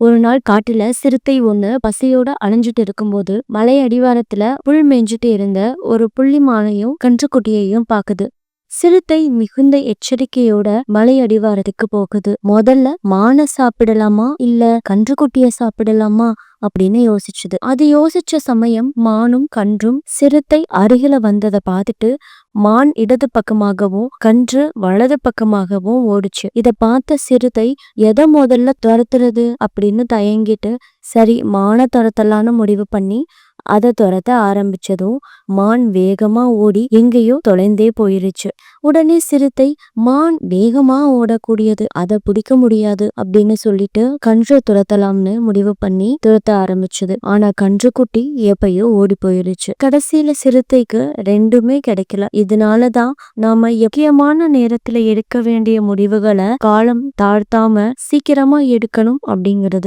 ஒரு நாள் காட்டுல சிறுத்தை ஒண்ணு பசியோட அலைஞ்சிட்டு இருக்கும்போது மலை அடிவாரத்துல புல் மேய்ஞ்சிட்டு இருந்த ஒரு புள்ளி மானையும் கன்றுக்குட்டியையும் பாக்குது. சிறுத்தை மிகுந்த எச்சரிக்கையோட மலை அடிவாரத்துக்கு போகுது. முதல்ல மானை சாப்பிடலாமா இல்ல கன்றுக்குட்டிய சாப்பிடலாமா அப்படின்னு யோசிச்சுது. அது யோசிச்ச சமயம் மானும் கன்றும் சிறுத்தை அருகில வந்ததை பார்த்துட்டு மான் இடது பக்கமாகவும் கன்று வலது பக்கமாகவும் ஓடுச்சு. இத பார்த்த சிறுத்தை எதை முதல்ல துரத்துறது அப்படின்னு தயங்கிட்டு சரி மானை துரத்தலான்னு முடிவு பண்ணி அதை துரத்த ஆரம்பிச்சதும் மான் வேகமா ஓடி எங்கேயோ தொலைந்தே போயிருச்சு. உடனே சிறுத்தை மான் வேகமா ஓடக்கூடியது, அதை பிடிக்க முடியாது அப்படின்னு சொல்லிட்டு கன்று துரத்தலாம்னு முடிவு பண்ணி துரத்த ஆரம்பிச்சது. ஆனா கன்றுக்குட்டி எப்பயோ ஓடி போயிருச்சு. கடைசியில சிறுத்தைக்கு ரெண்டுமே கிடைக்கல. இதனாலதான் நாம முக்கியமான நேரத்துல எடுக்க வேண்டிய முடிவுகளை காலம் தாழ்த்தாம சீக்கிரமா எடுக்கணும் அப்படிங்கிறது.